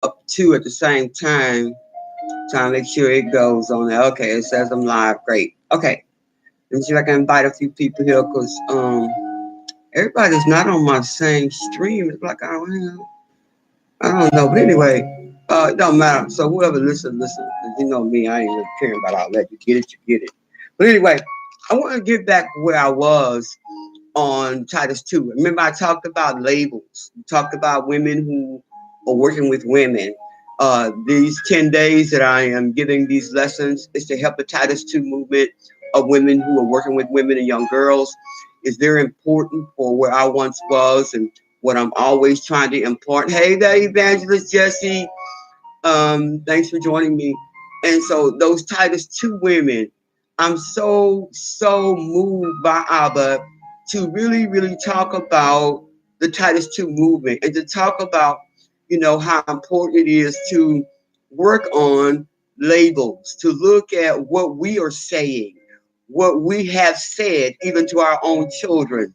up two at the same time. Trying to make sure it goes on there. Okay, it says I'm live. Great. Okay. Let me see if I can invite a few people here because everybody's not on my same stream. It's like I don't know. But anyway, it don't matter. So whoever listen. You know me, I ain't really caring about all that. You get it, you get it. But anyway, I want to get back where I was on Titus 2. Remember, I talked about labels. We talked about women who are working with women. These 10 days that I am giving these lessons is to help the Titus 2 movement of women who are working with women and young girls. It's very important for where I once was and what I'm always trying to impart. Hey there, Evangelist Jesse. Thanks for joining me. And so those Titus 2 women, I'm so moved by Abba to really talk about the Titus 2 movement and to talk about, how important it is to work on labels, to look at what we are saying, what we have said, even to our own children.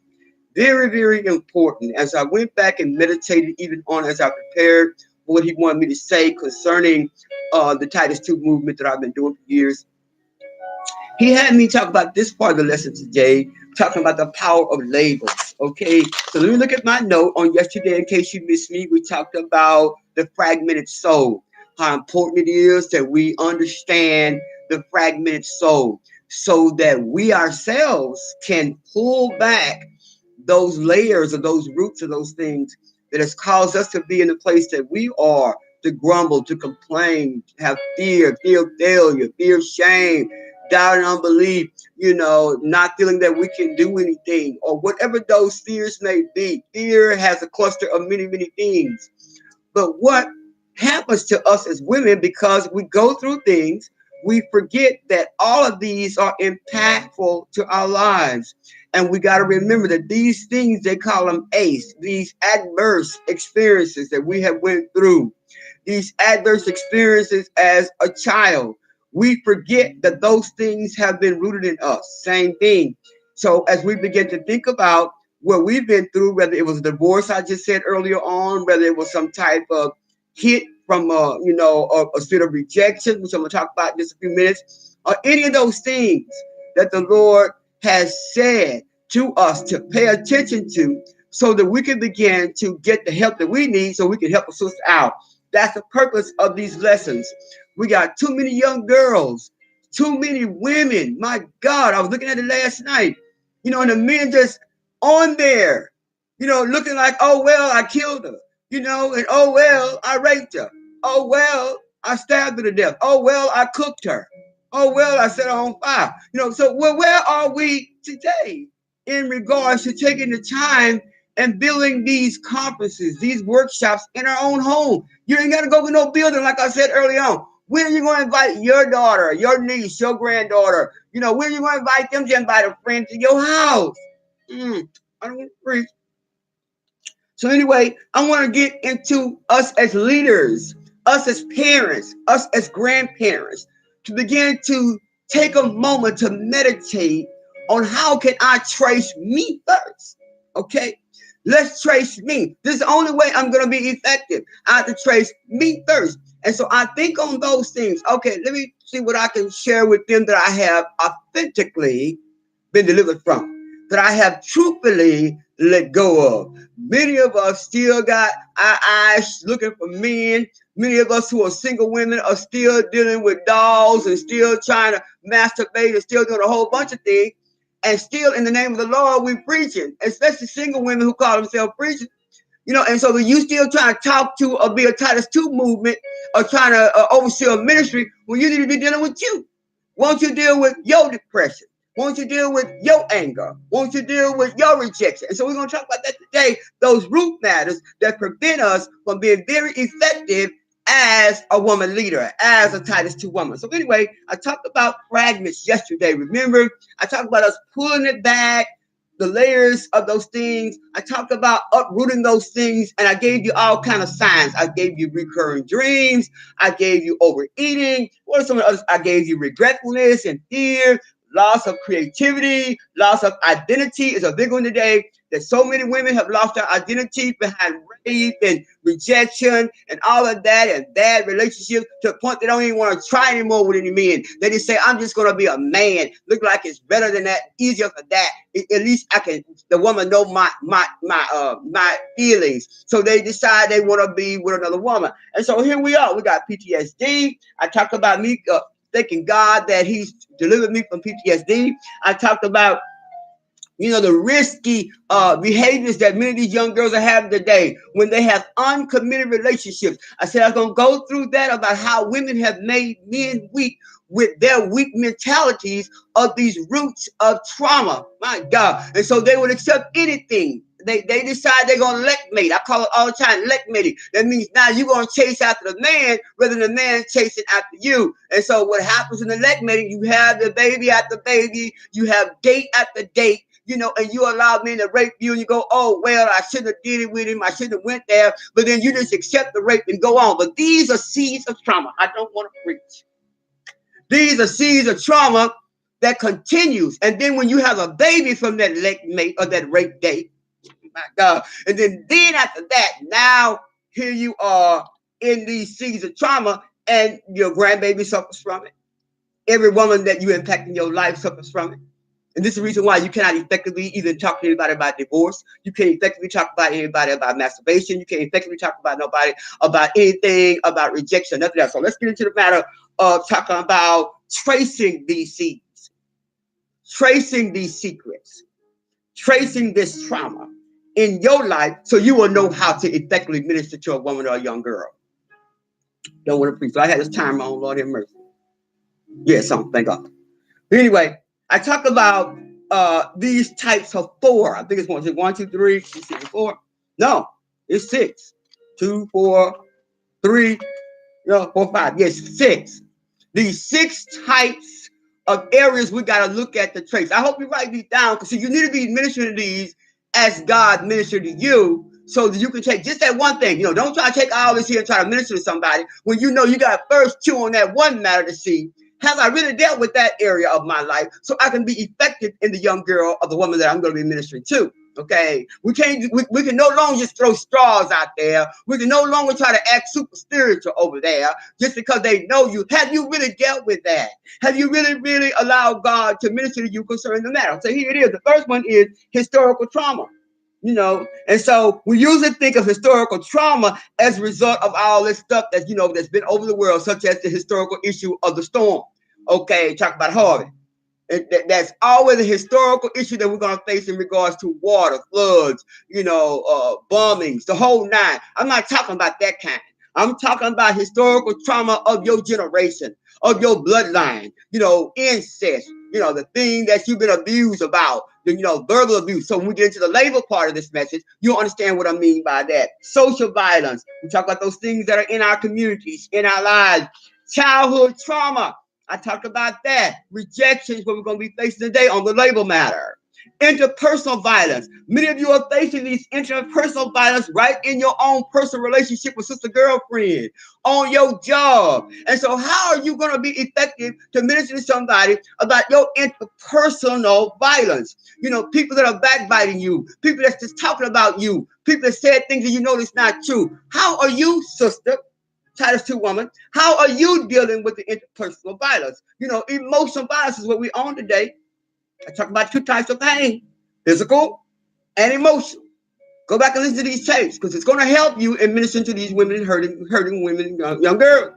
Very important. As I went back and meditated, even on as I prepared what he wanted me to say concerning the Titus 2 movement that I've been doing for years, he had me talk about this part of the lesson today, talking about the power of labels. Okay, so let me look at my note on yesterday in case you missed me. We talked about the fragmented soul, how important it is that we understand the fragmented soul so that we ourselves can pull back those layers or those roots of those things that has caused us to be in the place that we are, to grumble, to complain, have fear failure, fear shame, doubt and unbelief, not feeling that we can do anything or whatever those fears may be. Fear has a cluster of many things. But what happens to us as women, because we go through things, we forget that all of these are impactful to our lives. And we got to remember that these things, they call them ACE, these adverse experiences that we have went through, these adverse experiences as a child, we forget that those things have been rooted in us. Same thing. So as we begin to think about what we've been through, whether it was a divorce, I just said earlier on, whether it was some type of hit from a state of rejection, which I'm going to talk about in just a few minutes, or any of those things that the Lord has said to us to pay attention to so that we can begin to get the help that we need so we can help a sister out. That's the purpose of these lessons. We got too many young girls, too many women. My God, I was looking at it last night. And the men just on there, looking like, oh, well, I killed her, and oh, well, I raped her. Oh, well, I stabbed her to death. Oh, well, I cooked her. Oh, well, I set her on fire. So where are we today in regards to taking the time and building these conferences, these workshops in our own home? You ain't got to go to no building, like I said early on. When are you going to invite your daughter, your niece, your granddaughter? When are you going to invite them to invite a friend to your house? I don't want to preach. So anyway, I want to get into us as leaders, us as parents, us as grandparents, to begin to take a moment to meditate on how can I trace me first. Okay? Let's trace me. This is the only way I'm going to be effective. I have to trace me first. And so I think on those things. Okay, let me see what I can share with them that I have authentically been delivered from, that I have truthfully let go of. Many of us still got our eyes looking for men. Many of us who are single women are still dealing with dolls and still trying to masturbate and still doing a whole bunch of things. And still in the name of the Lord, we preaching, especially single women who call themselves preaching. And so you still trying to talk to or be a Titus 2 movement or trying to oversee a ministry when you need to be dealing with you. Won't you deal with your depression? Won't you deal with your anger? Won't you deal with your rejection? And so we're going to talk about that today, those root matters that prevent us from being very effective as a woman leader, as a Titus 2 woman. So anyway, I talked about fragments yesterday. Remember, I talked about us pulling it back, the layers of those things. I talked about uprooting those things, and I gave you all kind of signs. I gave you recurring dreams. I gave you overeating. What are some of the others? I gave you regretfulness and fear, loss of creativity, loss of identity is a big one today. That so many women have lost their identity behind rape and rejection and all of that and bad relationships to the point they don't even want to try anymore with any men. They just say, I'm just going to be a man. Look like it's better than that, easier for that. At least I can, the woman know my feelings. So they decide they want to be with another woman. And so here we are. We got PTSD. I talked about me thanking God that he's delivered me from PTSD. I talked about the risky behaviors that many of these young girls are having today when they have uncommitted relationships. I said I was going to go through that about how women have made men weak with their weak mentalities of these roots of trauma. My God. And so they would accept anything. They decide they're going to checkmate. I call it all the time checkmating. That means now you're going to chase after the man rather than the man chasing after you. And so what happens in the checkmating, you have the baby after baby, you have date after date, and you allow men to rape you and you go, oh, well, I shouldn't have did it with him. I shouldn't have went there. But then you just accept the rape and go on. But these are seeds of trauma. I don't want to preach. These are seeds of trauma that continues. And then when you have a baby from that mate or that rape date, my God. And then after that, now here you are in these seeds of trauma and your grandbaby suffers from it. Every woman that you impact in your life suffers from it. And this is the reason why you cannot effectively even talk to anybody about divorce. You can't effectively talk about anybody about masturbation. You can't effectively talk about nobody about anything about rejection, nothing else. So let's get into the matter of talking about tracing these seeds, tracing these secrets, tracing this trauma in your life so you will know how to effectively minister to a woman or a young girl. Don't want to preach. So I had this timer on, Lord have mercy. Yes, thank God. But anyway, I talk about these types of 4. I think it's 1, 2, 3, 4. No, it's 6. 2, 4, 3, 4, 5. Yes, 6. These 6 types of areas we got to look at the trace. I hope you write these down because you need to be ministering to these as God ministered to you so that you can take just that one thing. Don't try to take all this here and try to minister to somebody when you know you got first chew on that one matter to see, have I really dealt with that area of my life so I can be effective in the young girl or the woman that I'm going to be ministering to? Okay, we can no longer just throw straws out there. We can no longer try to act super spiritual over there just because they know you. Have you really dealt with that? Have you really allowed God to minister to you concerning the matter? So here it is. The first one is historical trauma. And so we usually think of historical trauma as a result of all this stuff that's been over the world, such as the historical issue of the storm. Okay, talk about Harvey. That's always a historical issue that we're going to face in regards to water, floods, bombings, the whole 9. I'm not talking about that kind. I'm talking about historical trauma of your generation, of your bloodline, incest, the thing that you've been abused about, verbal abuse. So when we get into the labor part of this message, you'll understand what I mean by that. Social violence. We talk about those things that are in our communities, in our lives. Childhood trauma. I talked about that. Rejection is what we're going to be facing today on the labor matter. Interpersonal violence. Many of you are facing these interpersonal violence right in your own personal relationship with sister girlfriend, on your job. And so how are you going to be effective to minister to somebody about your interpersonal violence? People that are backbiting you, people that's just talking about you, people that said things that you know that's not true. How are you, sister? Titus 2 woman, how are you dealing with the interpersonal violence? Emotional violence is what we own today. I talk about 2 types of pain, physical and emotional. Go back and listen to these tapes because it's going to help you in ministering to these women, hurting women, young girls.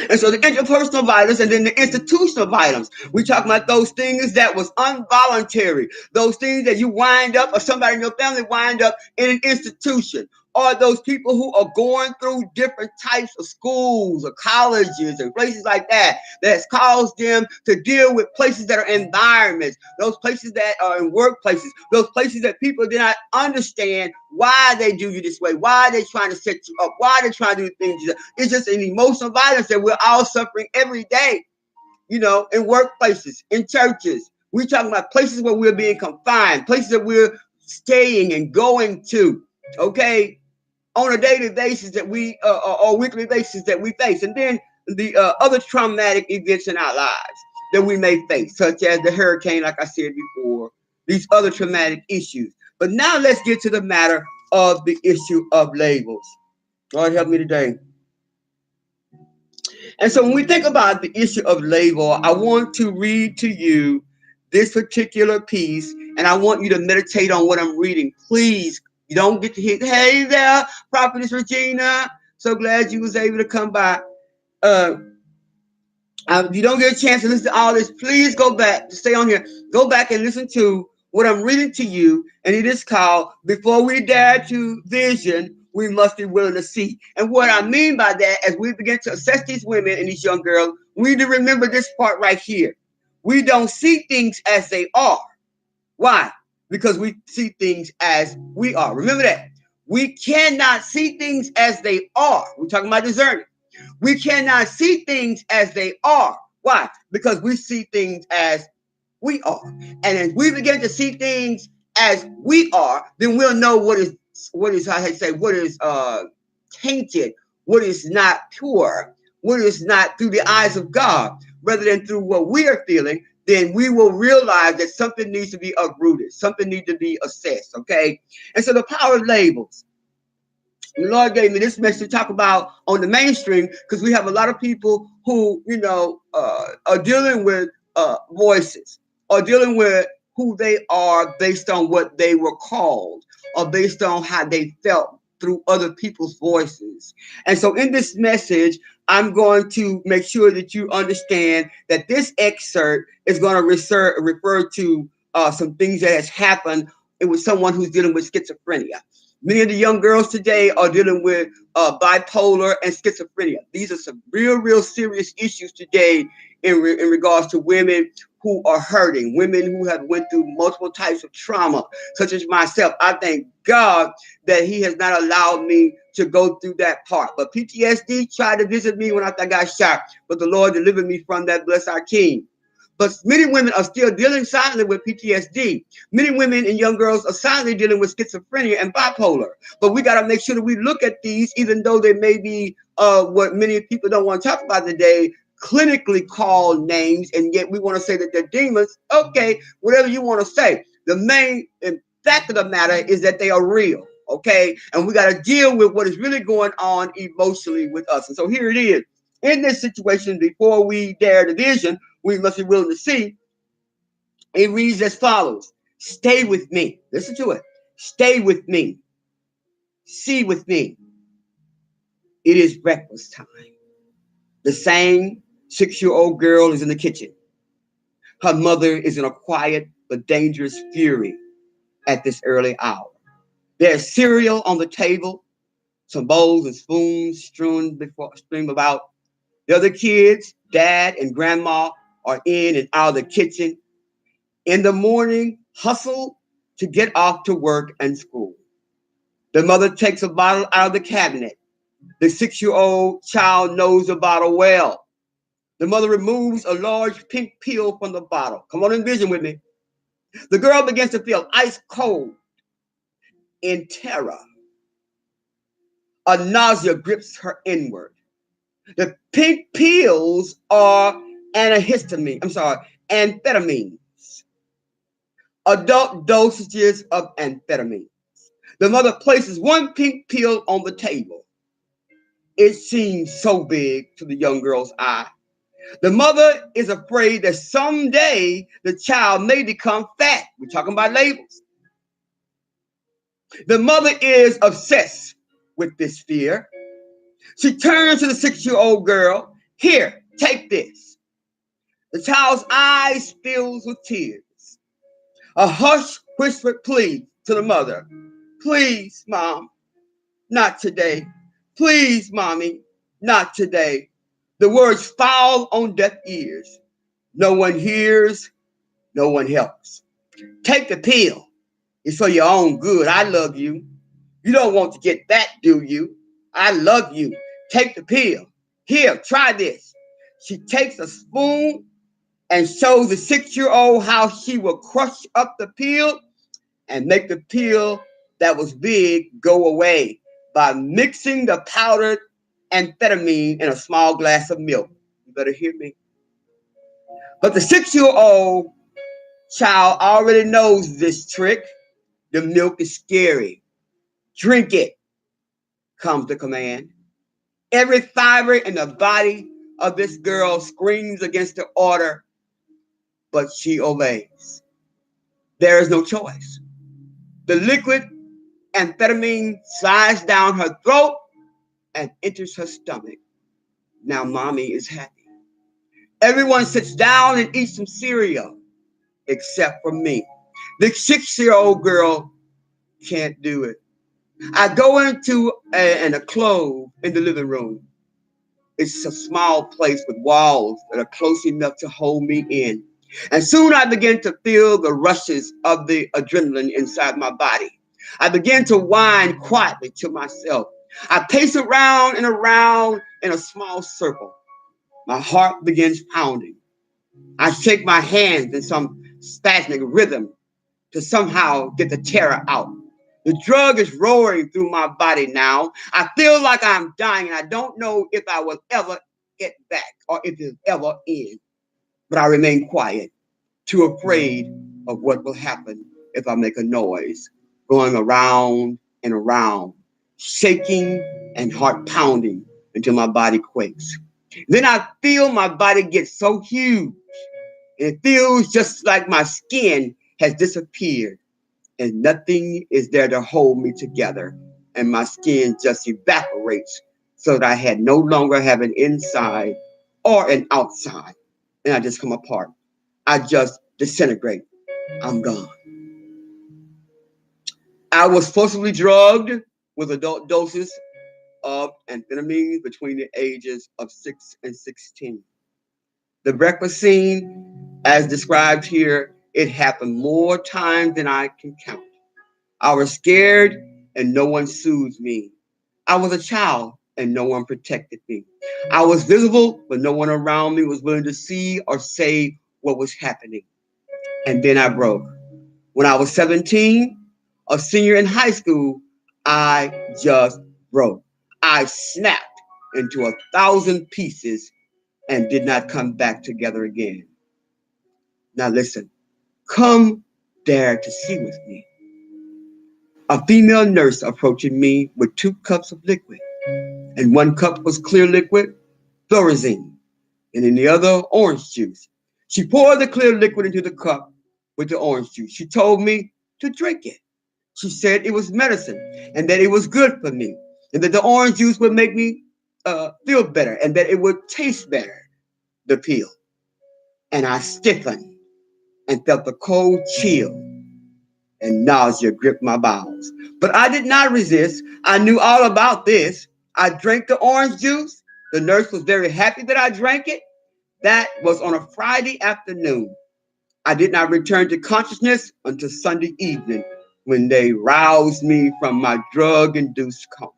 And so the interpersonal violence and then the institutional violence. We talk about those things that was involuntary, those things that you wind up or somebody in your family wind up in an institution, or those people who are going through different types of schools or colleges and places like that has caused them to deal with places that are environments, those places that are in workplaces, those places that people do not understand why they do you this way, why they're trying to set you up, why they're trying to do things. It's just an emotional violence that we're all suffering every day, in workplaces, in churches. We're talking about places where we're being confined, places that we're staying and going to, okay, on a daily basis that we, or weekly basis that we face. And then the other traumatic events in our lives. that we may face, such as the hurricane, like I said before, these other traumatic issues. But now let's get to the matter of the issue of labels. Lord help me today. And so when we think about the issue of label, I want to read to you this particular piece, and I want you to meditate on what I'm reading. Please, you don't get to hit, hey there, Prophetess Regina. So glad you was able to come by. Uh, if you don't get a chance to listen to all this, please go back, stay on here. Go back and listen to what I'm reading to you, and it is called Before We Dare to Vision, We Must Be Willing to See. And what I mean by that, as we begin to assess these women and these young girls, we need to remember this part right here. We don't see things as they are. Why? Because we see things as we are. Remember that. We cannot see things as they are. We're talking about discerning. We cannot see things as they are. Why? Because we see things as we are. And as we begin to see things as we are, then we'll know what is how I say, what is tainted, what is not pure, what is not through the eyes of God, rather than through what we are feeling. Then we will realize that something needs to be uprooted, something needs to be assessed. Okay. And so the power of labels. The Lord gave me this message to talk about on the mainstream, because we have a lot of people who, are dealing with voices, or dealing with who they are based on what they were called, or based on how they felt through other people's voices. And so in this message, I'm going to make sure that you understand that this excerpt is going to refer to some things that has happened with someone who's dealing with schizophrenia. Many of the young girls today are dealing with bipolar and schizophrenia. These are some real serious issues today in regards to women who are hurting, women who have went through multiple types of trauma, such as myself. I thank God that He has not allowed me to go through that part. But PTSD tried to visit me when I got shot, but the Lord delivered me from that, bless our King. But many women are still dealing silently with PTSD. Many women and young girls are silently dealing with schizophrenia and bipolar. But we got to make sure that we look at these, even though they may be what many people don't want to talk about today, clinically called names, and yet we want to say that they're demons. Okay, whatever you want to say. The main fact of the matter is that they are real. Okay, and we got to deal with what is really going on emotionally with us. And so here it is. In this situation, before we dare the vision, we must be willing to see. It reads as follows. Stay with me. Listen to it. Stay with me. See with me. It is breakfast time. The same 6-year-old girl is in the kitchen. Her mother is in a quiet but dangerous fury at this early hour. There's cereal on the table, some bowls and spoons strewn about. The other kids, dad and grandma, are in and out of the kitchen. In the morning, hustle to get off to work and school. The mother takes a bottle out of the cabinet. The 6-year-old child knows the bottle well. The mother removes a large pink pill from the bottle. Come on, envision with me. The girl begins to feel ice cold in terror. A nausea grips her inward. The pink pills are amphetamines. Adult dosages of amphetamine. The mother places one pink pill on the table. It seems so big to the young girl's eye. The mother is afraid that someday the child may become fat. We're talking about labels. The mother is obsessed with this fear. She turns to the 6-year-old girl. Here, take this. The child's eyes fills with tears. A hushed, whispered plea to the mother. Please, Mom, not today. Please, Mommy, not today. The words fall on deaf ears. No one hears, no one helps. Take the pill. It's for your own good. I love you. You don't want to get that, do you? I love you. Take the pill. Here, try this. She takes a spoon and shows the 6-year-old how she will crush up the pill and make the pill that was big go away by mixing the powdered amphetamine in a small glass of milk. You better hear me. But the 6-year-old child already knows this trick. The milk is scary. Drink it, comes the command. Every fiber in the body of this girl screams against the order, but she obeys. There is no choice. The liquid amphetamine slides down her throat and enters her stomach. Now mommy is happy. Everyone sits down and eats some cereal, except for me. The 6-year-old girl can't do it. I go into a clove in the living room. It's a small place with walls that are close enough to hold me in. And soon I begin to feel the rushes of the adrenaline inside my body. I begin to whine quietly to myself. I pace around and around in a small circle. My heart begins pounding. I shake my hands in some spasmodic rhythm to somehow get the terror out. The drug is roaring through my body now. I feel like I'm dying, and I don't know if I will ever get back or if it'll ever end. But I remain quiet, too afraid of what will happen if I make a noise, going around and around, shaking and heart pounding until my body quakes. Then I feel my body get so huge, and it feels just like my skin has disappeared and nothing is there to hold me together, and my skin just evaporates so that I had no longer have an inside or an outside, and I just come apart. I just disintegrate. I'm gone. I was forcibly drugged with adult doses of amphetamines between the ages of 6 and 16. The breakfast scene, as described here, it happened more times than I can count. I was scared and no one soothed me. I was a child and no one protected me. I was visible, but no one around me was willing to see or say what was happening. And then I broke. When I was 17, a senior in high school, I just broke. I snapped into 1,000 pieces and did not come back together again. Now listen, come there to see with me. A female nurse approaching me with 2 cups of liquid, and 1 cup was clear liquid, Thorazine, and in the other, orange juice. She poured the clear liquid into the cup with the orange juice. She told me to drink it. She said it was medicine and that it was good for me, and that the orange juice would make me feel better and that it would taste better, the pill. And I stiffened and felt the cold chill and nausea gripped my bowels. But I did not resist. I knew all about this. I drank the orange juice. The nurse was very happy that I drank it. That was on a Friday afternoon. I did not return to consciousness until Sunday evening when they roused me from my drug induced coma.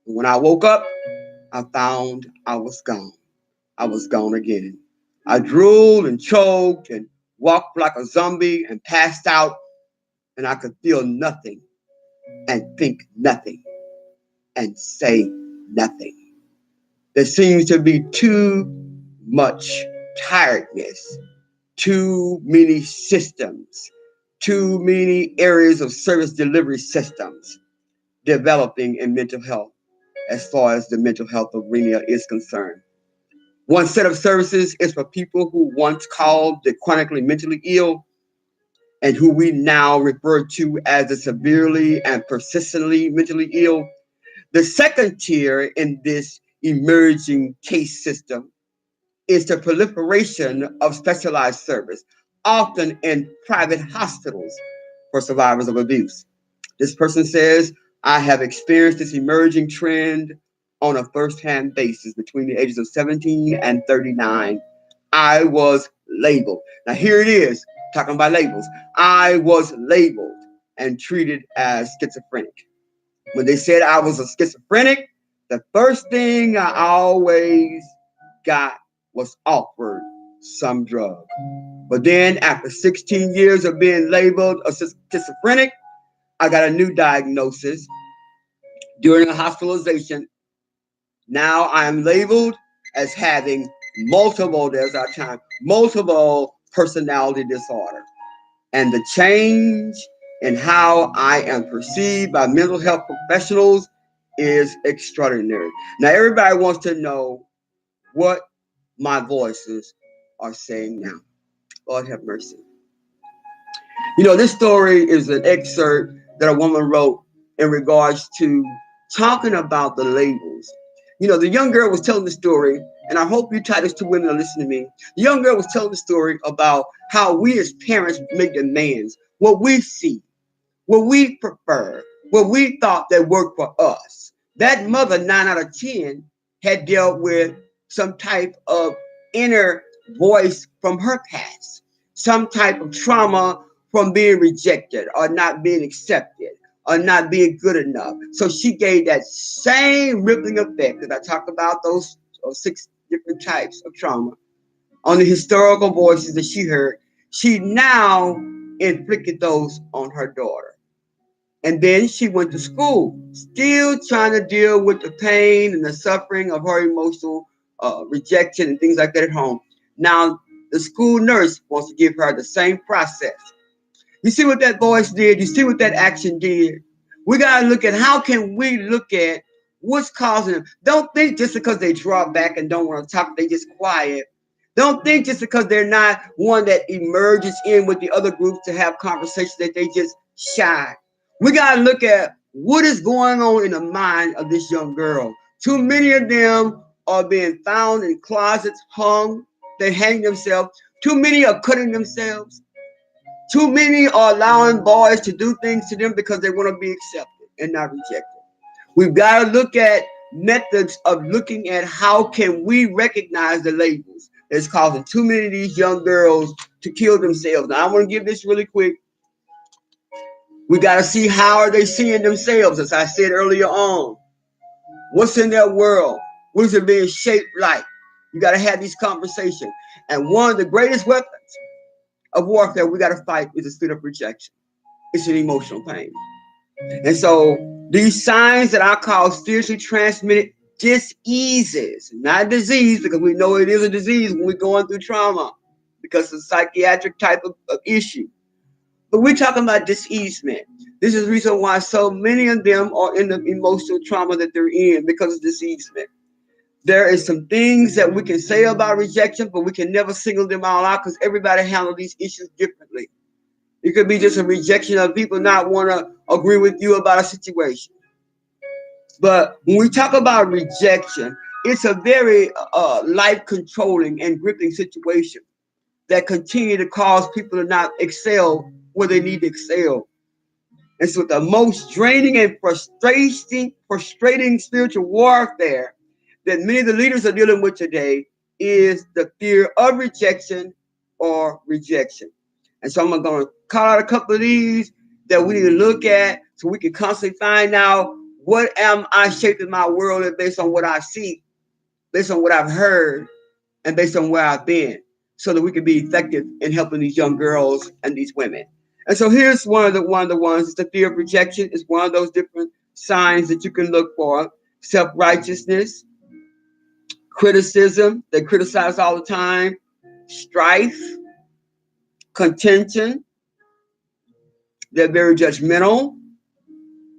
When I woke up, I found I was gone. I was gone again. I drooled and choked and walked like a zombie and passed out, and I could feel nothing and think nothing and say nothing. There seems to be too much tiredness, too many systems, too many areas of service delivery systems developing in mental health as far as the mental health arena is concerned. One set of services is for people who once called the chronically mentally ill and who we now refer to as the severely and persistently mentally ill. The second tier in this emerging case system is the proliferation of specialized service, often in private hospitals for survivors of abuse. This person says, I have experienced this emerging trend on a first-hand basis between the ages of 17 and 39. I was labeled. Now here it is, talking about labels. I was labeled and treated as schizophrenic. When they said I was a schizophrenic, the first thing I always got was offered some drug. But then after 16 years of being labeled a schizophrenic, I got a new diagnosis during a hospitalization. Now I am labeled as having multiple, there's our time, multiple personality disorder. And the change in how I am perceived by mental health professionals is extraordinary. Now, everybody wants to know what my voices are saying now. Lord have mercy. You know, this story is an excerpt that a woman wrote in regards to talking about the labels. You know, the young girl was telling the story, and I hope you Titus 2 women are listening to me. The young girl was telling the story about how we as parents make demands, what we see, what we prefer, what we thought that worked for us. That mother, 9 out of 10, had dealt with some type of inner voice from her past, some type of trauma from being rejected or not being accepted or not being good enough. So she gave that same rippling effect that I talked about, those 6 different types of trauma, on the historical voices that she heard. She now inflicted those on her daughter. And then she went to school, still trying to deal with the pain and the suffering of her emotional rejection and things like that at home. Now, the school nurse wants to give her the same process. You see what that voice did? You see what that action did? We got to look at how can we look at what's causing them. Don't think just because they draw back and don't want to talk, they just quiet. Don't think just because they're not one that emerges in with the other groups to have conversations that they just shy. We got to look at what is going on in the mind of this young girl. Too many of them are being found in closets, hung. They hang themselves. Too many are cutting themselves. Too many are allowing boys to do things to them because they want to be accepted and not rejected. We've got to look at methods of looking at how can we recognize the labels that's causing too many of these young girls to kill themselves. Now, I want to give this really quick. We got to see how are they seeing themselves, as I said earlier on. What's in their world? What is it being shaped like? You got to have these conversations. And one of the greatest weapons of warfare we got to fight is the spirit of rejection. It's an emotional pain. And so these signs that I call spiritually transmitted diseases, not disease, because we know it is a disease when we're going through trauma, because it's a psychiatric type of issue. But we're talking about diseasement. This is the reason why so many of them are in the emotional trauma that they're in, because of diseasement. There is some things that we can say about rejection, but we can never single them all out because everybody handles these issues differently. It could be just a rejection of people not want to agree with you about a situation. But when we talk about rejection, it's a very life controlling and gripping situation that continue to cause people to not excel where they need to excel. And so the most draining and frustrating spiritual warfare that many of the leaders are dealing with today is the fear of rejection or rejection. And so I'm going to call out a couple of these that we need to look at so we can constantly find out what am I shaping my world based on what I see, based on what I've heard, and based on where I've been, so that we can be effective in helping these young girls and these women. And so here's one of the ones. It's the fear of rejection. It's one of those different signs that you can look for. Self-righteousness, criticism. They criticize all the time. Strife, contention. They're very judgmental.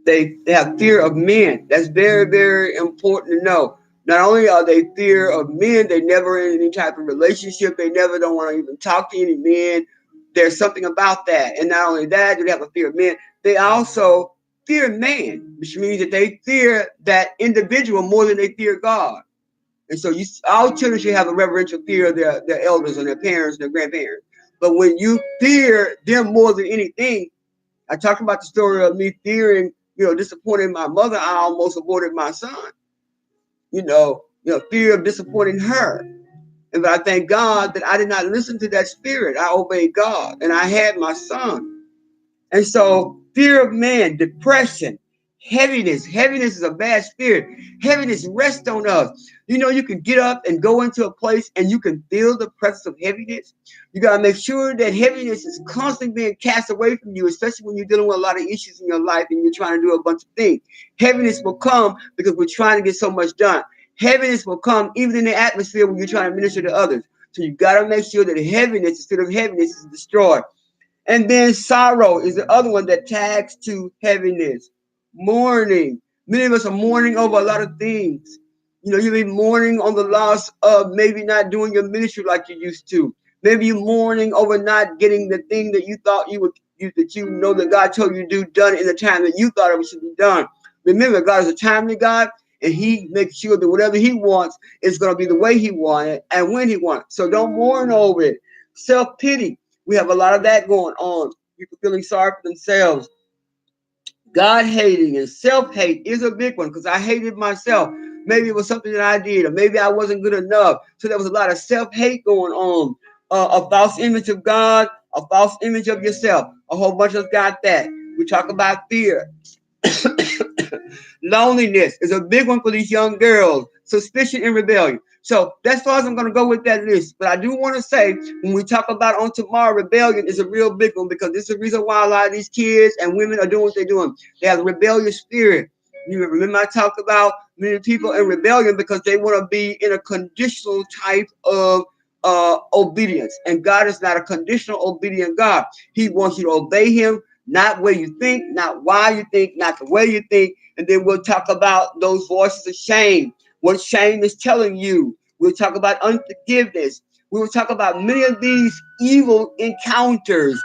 They have fear of men. That's very, very important to know. Not only are they fear of men, they never in any type of relationship. They never don't want to even talk to any men. There's something about that. And not only that, they have a fear of men. They also fear man, which means that they fear that individual more than they fear God. And so all children should have a reverential fear of their elders and their parents and their grandparents. But when you fear them more than anything, I talked about the story of me fearing, disappointing my mother. I almost aborted my son. Fear of disappointing her. And but I thank God that I did not listen to that spirit. I obeyed God, and I had my son. And so fear of man, depression, heaviness. Heaviness is a bad spirit. Heaviness rests on us. You can get up and go into a place and you can feel the presence of heaviness. You got to make sure that heaviness is constantly being cast away from you, especially when you're dealing with a lot of issues in your life and you're trying to do a bunch of things. Heaviness will come because we're trying to get so much done. Heaviness will come even in the atmosphere when you're trying to minister to others. So you got to make sure that heaviness, instead of heaviness, is destroyed. And then sorrow is the other one that tags to heaviness. Mourning. Many of us are mourning over a lot of things. You know, you've been mourning on the loss of maybe not doing your ministry like you used to. Maybe you're mourning over not getting the thing that you thought you would, that you know that God told you to do, done in the time that you thought it should be done. Remember, God is a timely God, and He makes sure that whatever He wants is going to be the way He wanted and when He wants. So don't mourn over it. Self-pity. We have a lot of that going on. People feeling sorry for themselves. God hating and self-hate is a big one because I hated myself. Maybe it was something that I did, or maybe I wasn't good enough. So there was a lot of self-hate going on. A false image of God, a false image of yourself. A whole bunch of us got that. We talk about fear. Loneliness is a big one for these young girls. Suspicion and rebellion. So that's far as I'm going to go with that list. But I do want to say, when we talk about on tomorrow, rebellion is a real big one because this is the reason why a lot of these kids and women are doing what they're doing. They have a rebellious spirit. You remember I talked about many people in rebellion because they want to be in a conditional type of obedience. And God is not a conditional obedient God. He wants you to obey Him, not where you think, not why you think, not the way you think. And then we'll talk about those voices of shame, what shame is telling you. We'll talk about unforgiveness. We will talk about many of these evil encounters,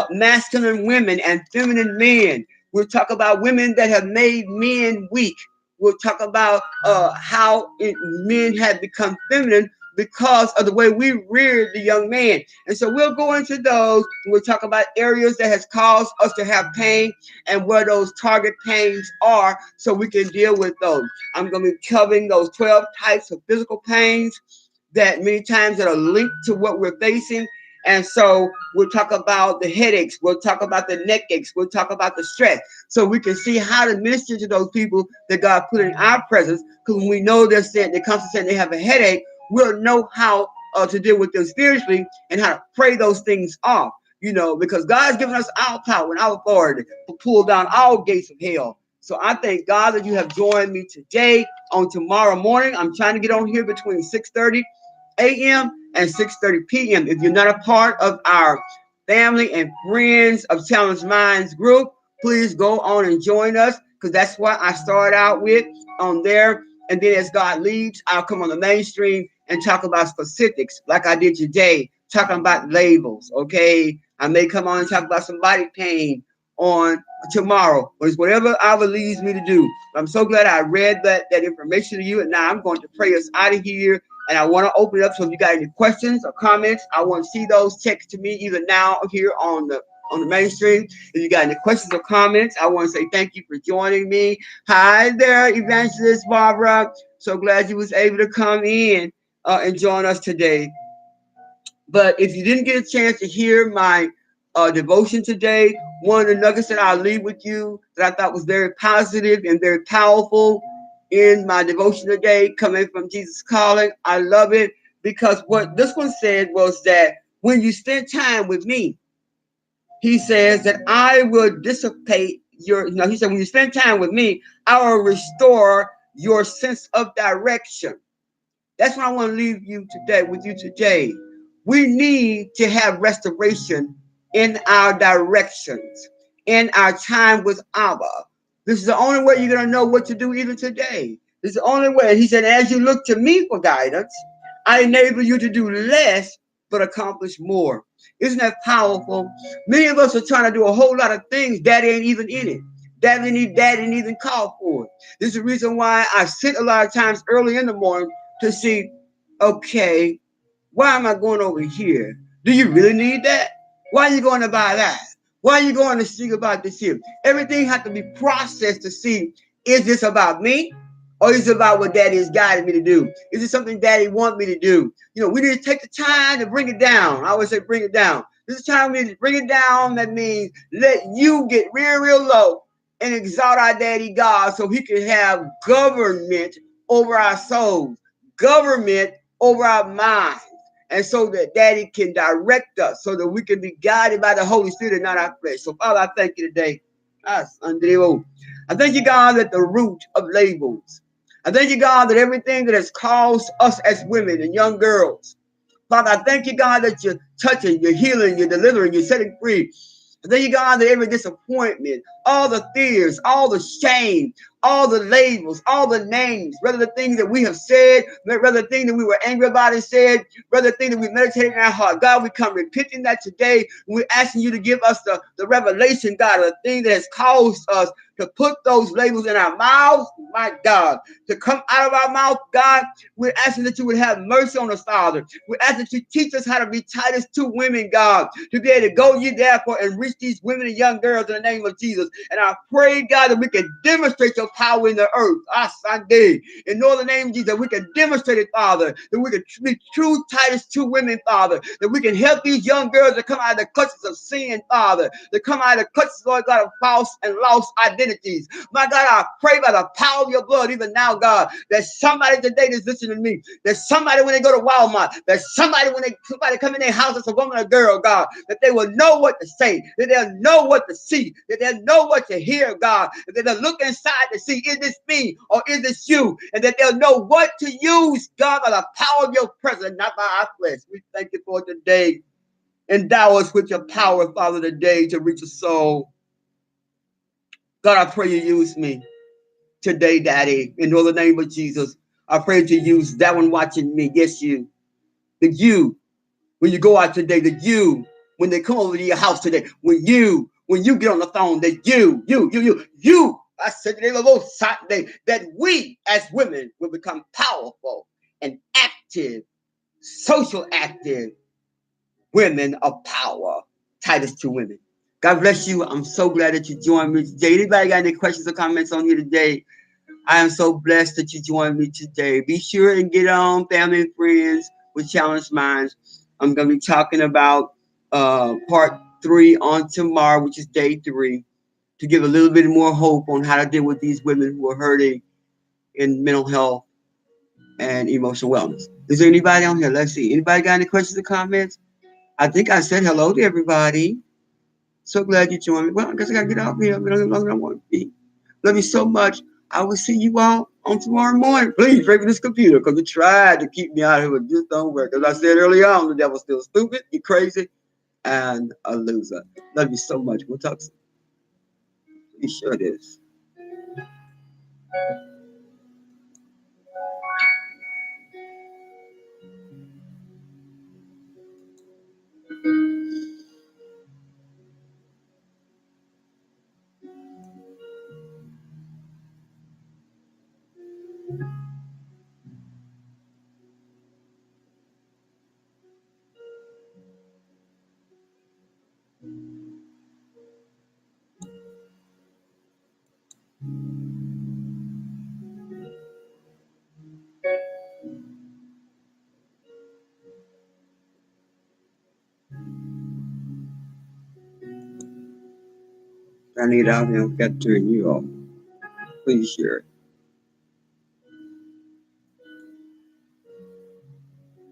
masculine women and feminine men. We'll talk about women that have made men weak. We'll talk about men have become feminine because of the way we reared the young man. And so we'll go into those. We'll talk about areas that has caused us to have pain and where those target pains are so we can deal with those. I'm going to be covering those 12 types of physical pains that many times that are linked to what we're facing. And so we'll talk about the headaches. We'll talk about the neck aches. We'll talk about the stress. So we can see how to minister to those people that God put in our presence. Because when we know they're constantly saying they have a headache, we'll know how to deal with them spiritually and how to pray those things off. You know, because God's given us our power and our authority to pull down all gates of hell. So I thank God that you have joined me today. On tomorrow morning, I'm trying to get on here between 6:30 a.m. and 6:30 p.m. If you're not a part of our family and friends of Challenge Minds group, please go on and join us because that's what I started out with on there. And then as God leads, I'll come on the mainstream and talk about specifics like I did today, talking about labels, okay? I may come on and talk about some body pain on tomorrow, or it's whatever Allah leads me to do. I'm so glad I read that information to you, and now I'm going to pray us out of here. And I want to open it up so if you got any questions or comments, I want to see those. Text to me either now or here on the mainstream. If you got any questions or comments, I want to say thank you for joining me. Hi there, Evangelist Barbara. So glad you was able to come in and join us today. But if you didn't get a chance to hear my devotion today, one of the nuggets that I'll leave with you that I thought was very positive and very powerful in my devotion today, coming from Jesus Calling, I love it because what this one said was that when you spend time with me, he says that I will dissipate your, he said, when you spend time with me, I will restore your sense of direction. That's what I want to leave you today with you today. We need to have restoration in our directions, in our time with Abba. This is the only way you're going to know what to do even today. This is the only way. He said, as you look to me for guidance, I enable you to do less but accomplish more. Isn't that powerful? Many of us are trying to do a whole lot of things that ain't even in it. That didn't even call for it. This is the reason why I sit a lot of times early in the morning to see, okay, why am I going over here? Do you really need that? Why are you going to buy that? Why are you going to see about this here? Everything has to be processed to see, is this about me? Or is it about what Daddy has guided me to do? Is it something Daddy wants me to do? You know, we need to take the time to bring it down. I always say bring it down. This is time we need to bring it down. That means let you get real, real low and exalt our Daddy God so He can have government over our souls, government over our minds, and so that Daddy can direct us so that we can be guided by the Holy Spirit and not our flesh. So, Father, I thank you today. I thank you, God, that the root of labels. I thank you, God, that everything that has caused us as women and young girls Father, I thank you, God, that you're touching, you're healing, you're delivering, you're setting free. I thank you, God, that every disappointment, all the fears, all the shame, all the labels, all the names, whether the things that we have said, whether the things that we were angry about and said, whether the things that we meditated in our heart. God, we come repenting that today. We're asking you to give us the revelation, God, of the thing that has caused us to put those labels in our mouths, my God, to come out of our mouth, God. We're asking that you would have mercy on us, Father. We're asking that you teach us how to be Titus 2 women, God, to be able to go ye therefore and reach these women and young girls in the name of Jesus. And I pray, God, that we can demonstrate your power in the earth. Sunday. In the name of Jesus, we can demonstrate it, Father, that we can be true Titus 2 women, Father, that we can help these young girls to come out of the clutches of sin, Father, to come out of the clutches, Lord God, of false and lost identities. My God, I pray by the power of your blood, even now, God, that somebody today that's listening to me, that somebody when they go to Walmart, that somebody when somebody come in their house as a woman or girl, God, that they will know what to say, that they'll know what to see, that they'll know what to hear, God, that they'll look inside to see, is this me or is this you? And that they'll know what to use, God, by the power of your presence, not by our flesh. We thank you for today. Endow us with your power, Father, today to reach a soul. God, I pray you use me today, Daddy, in the name of Jesus. I pray to use that one watching me. Yes, you. The you, when you go out today, the you, when they come over to your house today, when you get on the phone, that you, I said today, that we as women will become powerful and active, social active women of power. Titus 2 women. God bless you. I'm so glad that you joined me today. Anybody got any questions or comments on here today? I am so blessed that you joined me today. Be sure and get on Family and Friends with Challenged Minds. I'm going to be talking about part 3 on tomorrow, which is day 3, to give a little bit more hope on how to deal with these women who are hurting in mental health and emotional wellness. Is there anybody on here? Let's see. Anybody got any questions or comments? I think I said hello to everybody. So glad you joined me. Well, I guess I got to get off here. I don't know longer I want to be. Love you so much. I will see you all on tomorrow morning. Please break this computer because it tried to keep me out here, but it just don't work. As I said earlier on, the devil's still stupid, you crazy, and a loser. Love you so much. We'll talk soon. You sure it is. I need out here. I've got to turn you off. Please share it.